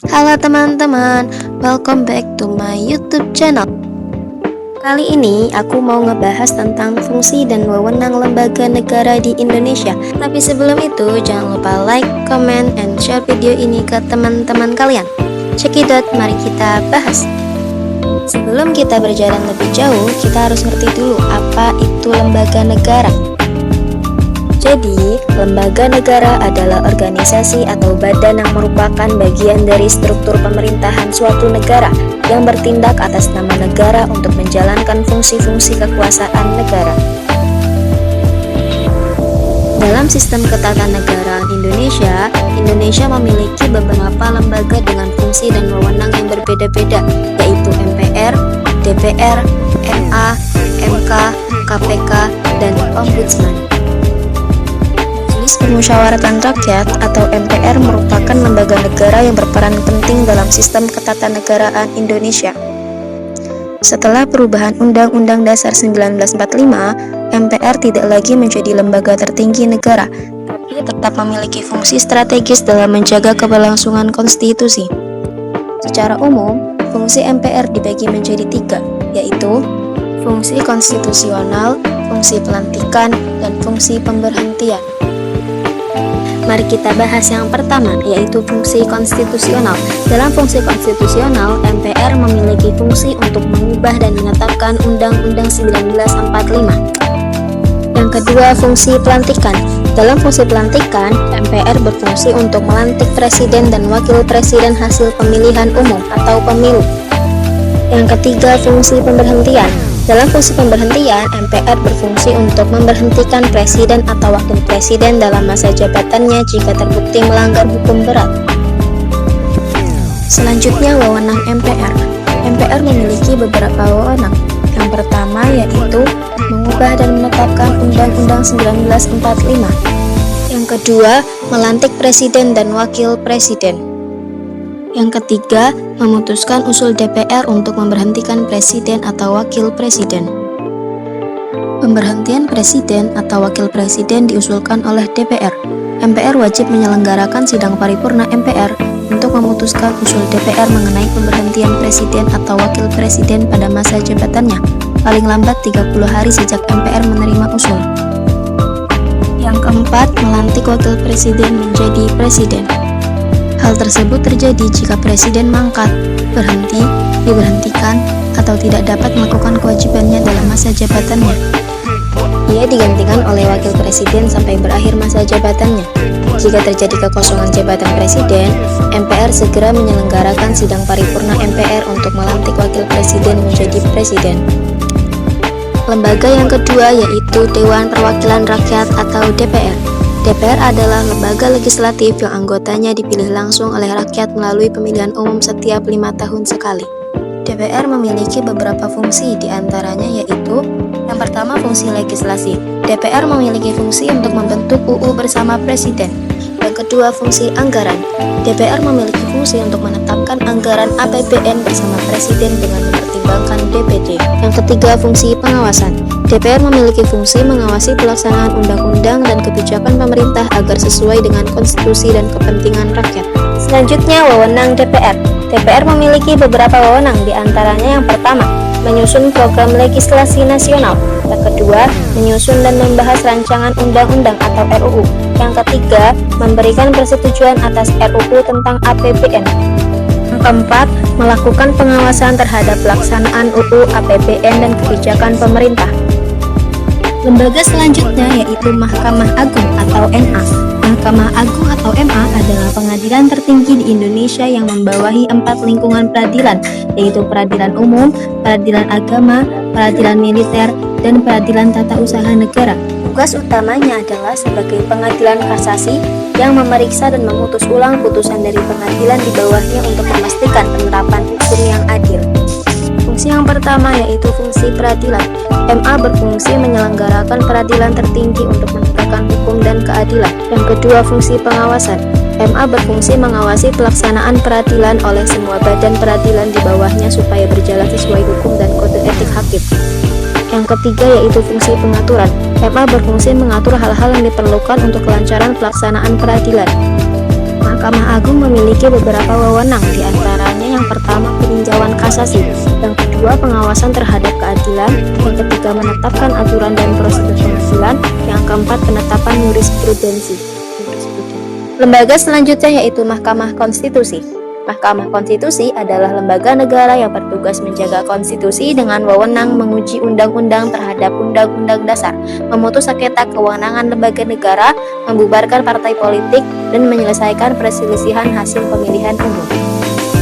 Halo teman-teman, welcome back to my YouTube channel. Kali ini aku mau ngebahas tentang fungsi dan wewenang lembaga negara di Indonesia. Tapi sebelum itu, jangan lupa like, comment, and share video ini ke teman-teman kalian. Cekidot, mari kita bahas. Sebelum kita berjalan lebih jauh, kita harus ngerti dulu apa itu lembaga negara. Jadi, lembaga negara adalah organisasi atau badan yang merupakan bagian dari struktur pemerintahan suatu negara yang bertindak atas nama negara untuk menjalankan fungsi-fungsi kekuasaan negara. Dalam sistem ketatanegaraan Indonesia, Indonesia memiliki beberapa lembaga dengan fungsi dan wewenang yang berbeda-beda, yaitu MPR, DPR, MA, MK, KPK, dan Ombudsman. Permusyawaratan Rakyat atau MPR merupakan lembaga negara yang berperan penting dalam sistem ketatanegaraan Indonesia. Setelah perubahan Undang-Undang Dasar 1945, MPR tidak lagi menjadi lembaga tertinggi negara, tapi tetap memiliki fungsi strategis dalam menjaga keberlangsungan konstitusi. Secara umum, fungsi MPR dibagi menjadi 3, yaitu fungsi konstitusional, fungsi pelantikan, dan fungsi pemberhentian. Mari kita bahas yang pertama, yaitu fungsi konstitusional. Dalam fungsi konstitusional, MPR memiliki fungsi untuk mengubah dan menetapkan Undang-Undang 1945. Yang kedua, fungsi pelantikan. Dalam fungsi pelantikan, MPR berfungsi untuk melantik presiden dan wakil presiden hasil pemilihan umum atau pemilu. Yang ketiga, fungsi pemberhentian. Dalam fungsi pemberhentian, MPR berfungsi untuk memberhentikan presiden atau wakil presiden dalam masa jabatannya jika terbukti melanggar hukum berat. Selanjutnya, wewenang MPR. MPR memiliki beberapa wewenang. Yang pertama yaitu mengubah dan menetapkan Undang-Undang 1945. Yang kedua, melantik presiden dan wakil presiden. Yang ketiga, memutuskan usul DPR untuk memberhentikan presiden atau wakil presiden. Pemberhentian presiden atau wakil presiden diusulkan oleh DPR. MPR wajib menyelenggarakan sidang paripurna MPR untuk memutuskan usul DPR mengenai pemberhentian presiden atau wakil presiden pada masa jabatannya, paling lambat 30 hari sejak MPR menerima usul. Yang keempat, melantik wakil presiden menjadi presiden. Hal tersebut terjadi jika presiden mangkat, berhenti, diberhentikan, atau tidak dapat melakukan kewajibannya dalam masa jabatannya. Ia digantikan oleh wakil presiden sampai berakhir masa jabatannya. Jika terjadi kekosongan jabatan presiden, MPR segera menyelenggarakan sidang paripurna MPR untuk melantik wakil presiden menjadi presiden. Lembaga yang kedua yaitu Dewan Perwakilan Rakyat atau DPR. DPR adalah lembaga legislatif yang anggotanya dipilih langsung oleh rakyat melalui pemilihan umum setiap 5 tahun sekali. DPR memiliki beberapa fungsi, diantaranya yaitu yang pertama, fungsi legislasi. DPR memiliki fungsi untuk membentuk UU bersama Presiden. Yang kedua, fungsi anggaran. DPR memiliki fungsi untuk menetapkan anggaran APBN bersama Presiden dengan mempertimbangkan DPD. Yang ketiga, fungsi pengawasan. DPR memiliki fungsi mengawasi pelaksanaan undang-undang dan kebijakan pemerintah agar sesuai dengan konstitusi dan kepentingan rakyat. Selanjutnya, wewenang DPR. DPR memiliki beberapa wewenang, diantaranya yang pertama, menyusun program legislasi nasional. Yang kedua, menyusun dan membahas rancangan undang-undang atau RUU. Yang ketiga, memberikan persetujuan atas RUU tentang APBN. Yang keempat, melakukan pengawasan terhadap pelaksanaan UU, APBN, dan kebijakan pemerintah. Lembaga selanjutnya yaitu Mahkamah Agung atau MA. Mahkamah Agung atau MA adalah pengadilan tertinggi di Indonesia yang membawahi 4 lingkungan peradilan, yaitu peradilan umum, peradilan agama, peradilan militer, dan peradilan tata usaha negara. Tugas utamanya adalah sebagai pengadilan kasasi yang memeriksa dan memutus ulang putusan dari pengadilan di bawahnya untuk memastikan penerapan hukum yang adil. Fungsi yang pertama yaitu fungsi peradilan. MA berfungsi menyelenggarakan peradilan tertinggi untuk menegakkan hukum dan keadilan. Yang kedua, fungsi pengawasan. MA berfungsi mengawasi pelaksanaan peradilan oleh semua badan peradilan di bawahnya supaya berjalan sesuai hukum dan kode etik hakim. Yang ketiga yaitu fungsi pengaturan. MA berfungsi mengatur hal-hal yang diperlukan untuk kelancaran pelaksanaan peradilan. Mahkamah Agung memiliki beberapa wewenang, di antaranya yang pertama peninjauan kasasi, yang kedua pengawasan terhadap keadilan, yang ketiga menetapkan aturan dan prosedur pengadilan, yang keempat penetapan jurisprudensi. Lembaga selanjutnya yaitu Mahkamah Konstitusi. Mahkamah Konstitusi adalah lembaga negara yang bertugas menjaga konstitusi dengan wewenang menguji undang-undang terhadap undang-undang dasar, memutus sengketa kewenangan lembaga negara, membubarkan partai politik, dan menyelesaikan perselisihan hasil pemilihan umum.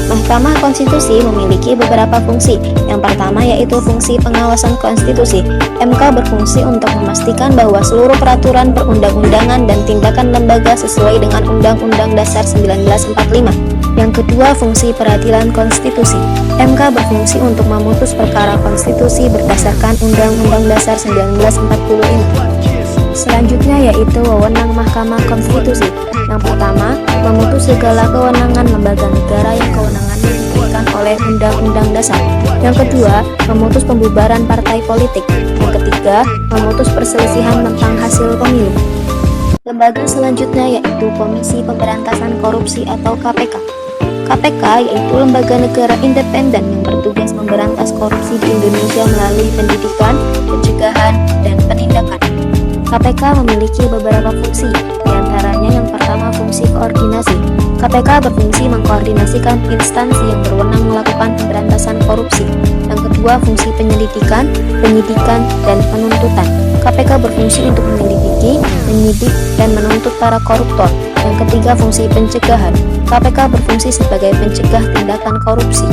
Mahkamah Konstitusi memiliki beberapa fungsi. Yang pertama yaitu fungsi pengawasan konstitusi. MK berfungsi untuk memastikan bahwa seluruh peraturan perundang-undangan dan tindakan lembaga sesuai dengan Undang-Undang Dasar 1945. Yang kedua, fungsi peradilan konstitusi. MK berfungsi untuk memutus perkara konstitusi berdasarkan Undang-Undang Dasar 1945. Selanjutnya yaitu wewenang Mahkamah Konstitusi. Yang pertama, memutus segala kewenangan lembaga negara yang kewenangannya diberikan oleh Undang-Undang Dasar. Yang kedua, memutus pembubaran partai politik. Yang ketiga, memutus perselisihan tentang hasil pemilu. Lembaga selanjutnya yaitu Komisi Pemberantasan Korupsi atau KPK. KPK yaitu lembaga negara independen yang bertugas memberantas korupsi di Indonesia melalui pendidikan, pencegahan, dan penindakan. KPK memiliki beberapa fungsi, di antaranya yang pertama fungsi koordinasi. KPK berfungsi mengkoordinasikan instansi yang berwenang melakukan pemberantasan korupsi. Yang kedua, fungsi penyelidikan, penyidikan, dan penuntutan. KPK berfungsi untuk menyelidiki, menyidik, dan menuntut para koruptor. Yang ketiga, fungsi pencegahan. KPK berfungsi sebagai pencegah tindakan korupsi.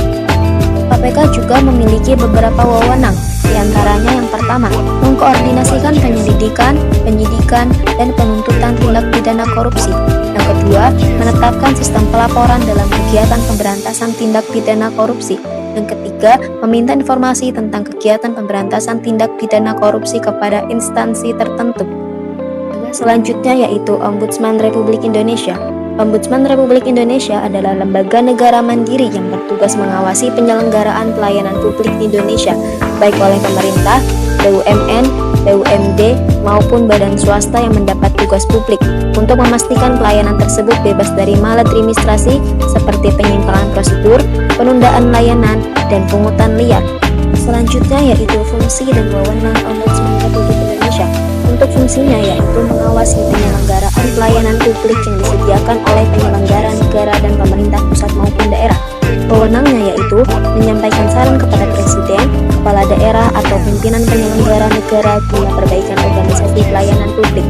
KPK juga memiliki beberapa wewenang, di antaranya yang pertama, mengkoordinasikan penyelidikan, penyidikan, dan penuntutan tindak pidana korupsi. Yang kedua, menetapkan sistem pelaporan dalam kegiatan pemberantasan tindak pidana korupsi. Yang ketiga, meminta informasi tentang kegiatan pemberantasan tindak pidana korupsi kepada instansi tertentu. Selanjutnya yaitu Ombudsman Republik Indonesia. Ombudsman Republik Indonesia adalah lembaga negara mandiri yang bertugas mengawasi penyelenggaraan pelayanan publik di Indonesia, baik oleh pemerintah, BUMN, BUMD, maupun badan swasta yang mendapat tugas publik, untuk memastikan pelayanan tersebut bebas dari maladministrasi seperti penyimpangan prosedur, penundaan layanan, dan pungutan liar. Selanjutnya yaitu fungsi dan wewenang Ombudsman Republik Indonesia. Untuk fungsinya yaitu mengawasi penyelenggaraan pelayanan publik yang disediakan oleh penyelenggara negara dan pemerintah pusat maupun daerah. Wewenangnya yaitu menyampaikan saran kepada presiden, kepala daerah, atau pimpinan penyelenggara negara guna perbaikan organisasi pelayanan publik.